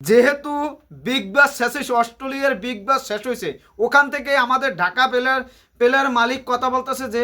যেহেতু Big Bash শেষ হয়েছে, অস্ট্রেলিয়ার বিগ ব্যাশ শেষ হয়েছে, ওখান থেকে আমাদের ঢাকা প্লেয়ার মালিক কথা বলতেছে যে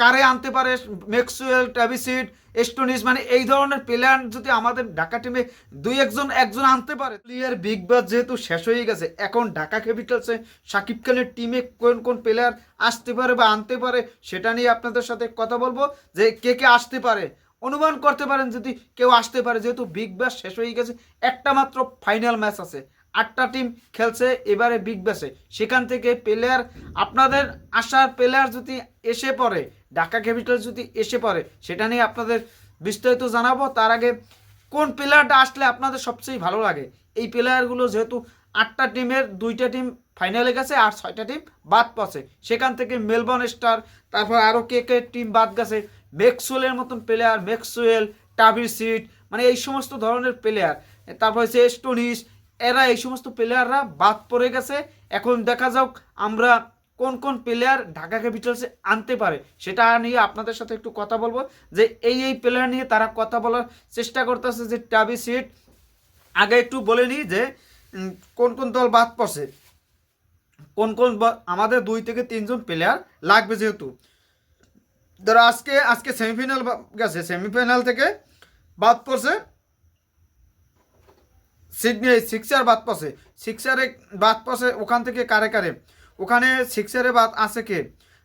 কারে আনতে পারে, ম্যাক্সওয়েল, ট্রাভিস হেড, স্টোনিস, মানে এই ধরনের প্লেয়ার যদি আমাদের ঢাকা টিমে দুই একজন আনতে পারে। প্লেয়ার বিগ ব্যাশ যেহেতু শেষ হয়ে গেছে, এখন ঢাকা ক্যাপিটালসে শাকিব খানের টিমে কোন কোন প্লেয়ার আসতে পারে বা আনতে পারে সেটা নিয়ে আপনাদের সাথে কথা বলবো, যে কে কে আসতে পারে। অনুমান করতে পারেন যদি কেউ আসতে পারে, যেহেতু বিগ ব্যাশ শেষ হয়ে গেছে, একটা মাত্র ফাইনাল ম্যাচ আছে, 8টা টিম খেলছে এবারে বিগ ব্যাশে, সেখান থেকে প্লেয়ার, আপনাদের আসার প্লেয়ার যদি এসে পড়ে, ঢাকা ক্যাপিটাল যদি এসে পড়ে, সেটা নিয়ে আপনাদের বিস্তারিত জানাবো। তার আগে কোন প্লেয়ারটা আসলে আপনাদের সবচেয়ে ভালো লাগে, এই প্লেয়ারগুলো যেহেতু 8টা টিমের 2টা টিম ফাইনালে গেছে আর 6টা টিম বাদ পড়ছে, সেখান থেকে মেলবোর্ন স্টার, তারপর আরও কে কে টিম বাদ গেছে, ম্যাক্সওয়েলের মতন প্লেয়ার, ম্যাক্সওয়েল, ট্রাভিস হেড, মানে এই সমস্ত ধরনের প্লেয়ার, তারপর হচ্ছে স্টোনিস, এরা এই সমস্ত প্লেয়াররা বাদ পড়ে গেছে। এখন দেখা যাক আমরা কোন কোন প্লেয়ার ঢাকা ক্যাপিটালসে আনতে পারে, সেটা নিয়ে আপনাদের সাথে একটু কথা বলবো, যে এই প্লেয়ার নিয়ে তারা কথা বলার চেষ্টা করতেছে। যে ট্রাভিস হেড, আগে একটু বলে নিই যে কোন কোন দল বাদ পড়ছে, কোন কোন আমাদের 2 থেকে 3 জন প্লেয়ার লাগবে। যেহেতু ধরো আজকে আজকে সেমিফাইনাল গেছে, সেমিফাইনাল থেকে বাদ পড়ছে সিডনি সিক্সার, বাদ পড়ছে সিক্সারে, বাদ পড়ছে ওখান থেকে কারে কারে, ওখানে সিক্সারে বাদ আছে কে,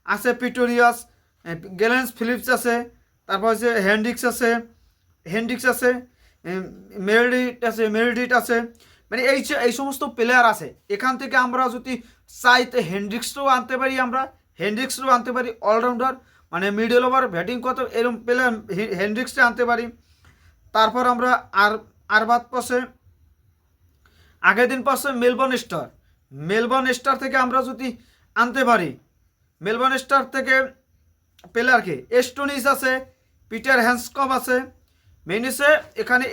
আছে পিটোরিয়াস, গ্যালেন্স ফিলিপস আছে, তারপর হচ্ছে হেন্ড্রিক্স আছে, মেরিডিট আছে, মানে এই সমস্ত প্লেয়ার আছে। এখান থেকে আমরা যদি চাইতে হেন্ড্রিক্সটাও আনতে পারি, অলরাউন্ডার, মানে মিডল ওভার ব্যাটিং কত এরকম প্লেয়ার হেন্ড্রিক্সটা আনতে পারি। তারপর আমরা আর আর বাদ পড়ছে আগের দিন পড়ছে মেলবোর্ন স্টার থেকে আমরা যদি আনতে পারি, মেলবোর্ন স্টার থেকে প্লেয়ারকে স্টোনিস আছে, পিটার হ্যান্ডসকম আছে, মেনিসে, এখানে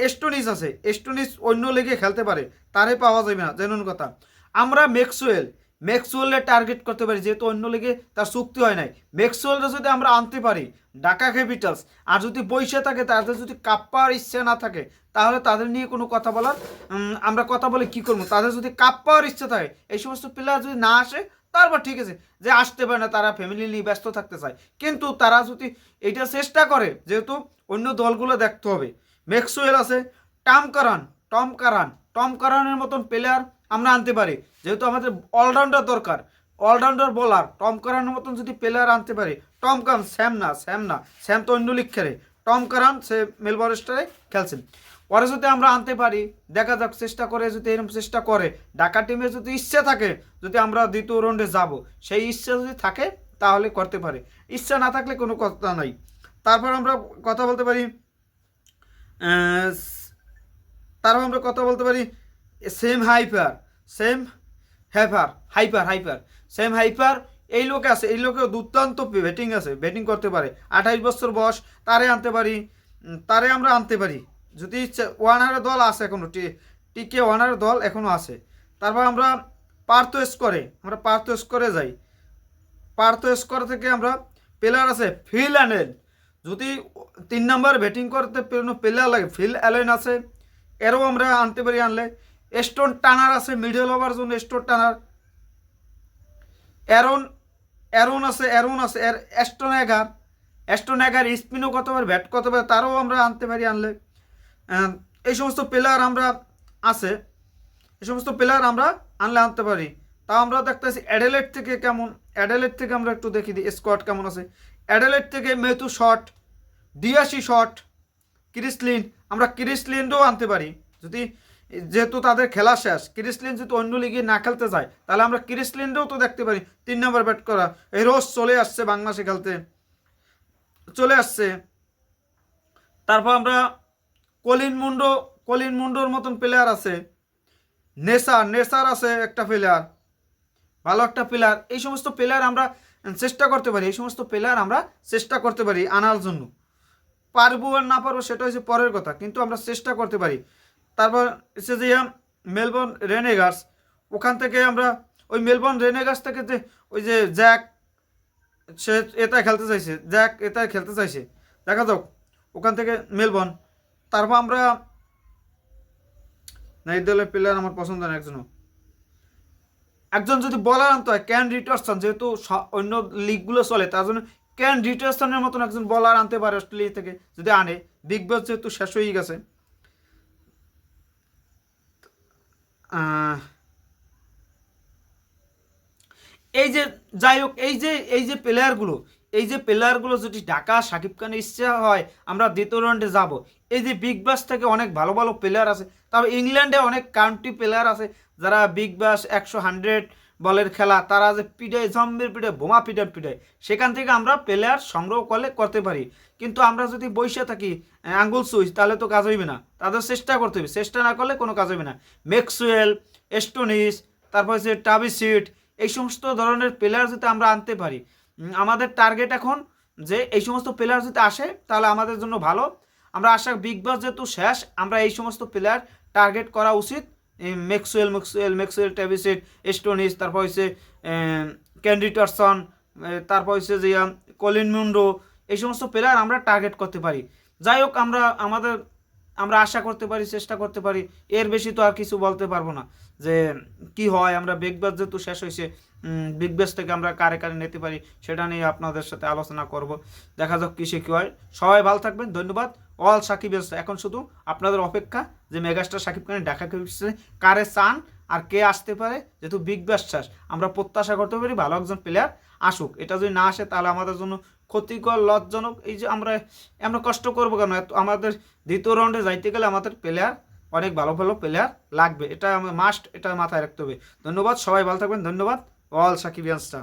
স্টোনিস অন্য লিগে খেলতে পারে, তারে পাওয়া যাবে না জেনুন কথা। আমরা ম্যাক্সওয়েলের টার্গেট করতে পারি, যেহেতু অন্য লিগে তার চুক্তি হয় নাই। ম্যাক্সওয়েলটা যদি আমরা আনতে পারি ঢাকা ক্যাপিটালস, আর যদি পয়সা থাকে, তাদের যদি কাপ্পার ইচ্ছা না থাকে, তাহলে তাদের নিয়ে কোনো কথা বলার, আমরা কথা বলে কি করবো, তাদের যদি কাপ পাওয়ার ইচ্ছা থাকে, এই সমস্ত প্লেয়ার যদি না আসে, তারপর ঠিক আছে, যে আসতে পারে না, তারা ফ্যামিলি নিয়ে ব্যস্ত থাকতে চায়, কিন্তু তারা যদি এইটা চেষ্টা করে, যেহেতু অন্য দলগুলো দেখতে হবে। ম্যাক্সওয়েল আছে, টম কারান টম কারান টম কারানের মতন প্লেয়ার আমরা আনতে পারি, যেহেতু আমাদের অলরাউন্ডার দরকার, অলরাউন্ডার বোলার, টম কারানের মতন যদি প্লেয়ার আনতে পারি। টম কারান, স্যাম তো অন্য লিগ খেলে, টম কারান সে মেলবোর্ন স্টারে খেলছেন, ওরা যদি আমরা আনতে পারি, দেখা যাক, চেষ্টা করে যদি এরকম চেষ্টা করে, ঢাকা টিমের যদি ইচ্ছা থাকে, যদি আমরা দ্বিতীয় রাউন্ডে যাব, সেই ইচ্ছা যদি থাকে তাহলে করতে পারে, ইচ্ছা না থাকলে কোনো কথা নাই। তারপর আমরা কথা বলতে পারি আহ, তারপর আমরা কথা বলতে পারি same hyper same hyper hyper hyper same hyper, এই লোকে আছে, এই লোকে দুর্দান্ত ব্যাটিং করতে পারে, 28 বছর বয়স, তারে আনতে পারি, তারে আমরা আনতে পারি যদি ওয়ানারের দল আছে এখনো, টিকে ওয়ানারের দল এখনো আছে। তারপর আমরা পার্থ স্কোরে যাই, পার্থ স্কোর থেকে আমরা প্লেয়ার আছে ফিল অ্যালেন, যদি 3 নম্বর ব্যাটিং করতে প্লেয়ার লাগে, ফিল অ্যালেন আছে, এরও আমরা আনতে পারি আনলে। স্টোন টানার আছে মিডল ওভার জন্য, অ্যারন অ্যারন আছে অ্যাস্টন এগার স্পিনও কত পারে, ব্যাট কত পারে, তারও আমরা আনতে পারি আনলে। এই সমস্ত প্লেয়ার আমরা আছে, এই সমস্ত প্লেয়ার আমরা আনতে পারি। তাও আমরা দেখতেছি অ্যাডেলেড থেকে আমরা একটু দেখি দিই স্কোয়াড কেমন আছে। অ্যাডেলেড থেকে মেথু শট, ডিয়াসি শট, ক্রিসলিন, আমরা ক্রিসলিনও আনতে পারি যদি, যেহেতু তাদের খেলা শেষ, ক্রিসলিন যদি অন্য লিগে না খেলতে যায়, তাহলে আমরা ক্রিসলিনও তো দেখতে পারি 3 নম্বর ব্যাট করা। এই রোজ চলে আসছে বাংলাদেশে খেলতে, চলে আসছে। তারপর আমরা কলিন মুন্ডোর মতন প্লেয়ার আছে, নেসার আছে একটা প্লেয়ার, ভালো একটা প্লেয়ার। এই সমস্ত প্লেয়ার আমরা চেষ্টা করতে পারি আনার জন্য। পারবো আর না পারবো সেটা হচ্ছে পরের কথা, কিন্তু আমরা চেষ্টা করতে পারি। তারপর এসে যে মেলবোর্ন রেনেগার্স, ওখান থেকে আমরা ওই মেলবোর্ন রেনেগার্স থেকে যে ওই যে সে এটাই খেলতে চাইছে, দেখা যাক ওখান থেকে মেলবোর্ন। তারপর আমরা না এই দলের প্লেয়ার আমার পছন্দ না একজনও। একজন যদি বলার আনতে হয় ক্যান রিচার্ডসন, যেহেতু অন্য লিগগুলো চলে তার জন্য ক্যান রিচার্ডসনের মতন একজন বলার আনতে পারে অস্ট্রেলিয়া থেকে যদি আনে। বিগ ব্যাশ যেহেতু শেষ হয়ে গেছে। এই যে যাই হোক, এই যে প্লেয়ারগুলো যদি ঢাকা সাকিব খানের ইচ্ছা হয় আমরা দ্বিতীয় রাউন্ডে যাব, এই যে বিগ ব্যাশ থেকে অনেক ভালো ভালো প্লেয়ার আছে, তবে ইংল্যান্ডে অনেক কান্ট্রি প্লেয়ার আছে যারা বিগ ব্যাশ 100 বলের খেলা তারা যে পিটায় জম্বের পিটায় বোমা পিটায়, সেখান থেকে আমরা প্লেয়ার সংগ্রহ করতে পারি। কিন্তু আমরা যদি বসে থাকি আঙ্গুল সুইচ, তাহলে তো কাজ হইবে না। তাদের চেষ্টা করতে হবে, চেষ্টা না করলে কোনো কাজ হইবে না। ম্যাক্সওয়েল, এস্টোনিস, তারপর হচ্ছে টাবিসিট, এই সমস্ত ধরনের প্লেয়ার যদি আমরা আনতে পারি, আমাদের টার্গেট এখন যে এই সমস্ত প্লেয়ার যদি আসে তাহলে আমাদের জন্য ভালো। আমরা আশা বিগ ব্যাশ যেহেতু শেষ, আমরা এই সমস্ত প্লেয়ার টার্গেট করা উচিত। ম্যাক্সওয়েল, ট্যাভিসেট, এস্টোনিস, তারপর হচ্ছে ক্যান্ডি টরসন, তারপর হচ্ছে যে কলিন মুন্ডো, এই সমস্ত প্লেয়ার আমরা টার্গেট করতে পারি। যাই হোক, আমরা আশা করতে পারি, চেষ্টা করতে পারি, এর বেশি তো আর কিছু বলতে পারবো না যে কি হয়। আমরা বিগ ব্যাশ যেহেতু শেষ হয়েছে, বিগ ব্যাশ থেকে আমরা কারে কারে নিতে পারি সেটা নিয়ে আপনাদের সাথে আলোচনা করব। দেখা যাক কিসে কী হয়। সবাই ভালো থাকবেন, ধন্যবাদ। অল সাকিব এখন শুধু আপনাদের অপেক্ষা যে মেগাস্টার সাকিব খানের ঢাকা ক্যাপিটালসে কারে চান আর কে আসতে পারে। যেহেতু বিগ ব্যাশ শেষ, আমরা প্রত্যাশা করতে পারি ভালো একজন প্লেয়ার আসুক। এটা যদি না আসে তাহলে আমাদের জন্য ক্ষতিকর, লজ্জাজনক। এই যে আমরা কষ্ট করবো কেন? আমাদের দ্বিতীয় রাউন্ডে যাইতে গেলে আমাদের প্লেয়ার অনেক ভালো ভালো প্লেয়ার লাগবে, এটা মাস্ট, এটা মাথায় রাখতে হবে। ধন্যবাদ, সবাই ভালো থাকবেন, ধন্যবাদ। অল সাকিবিয়ানসটা।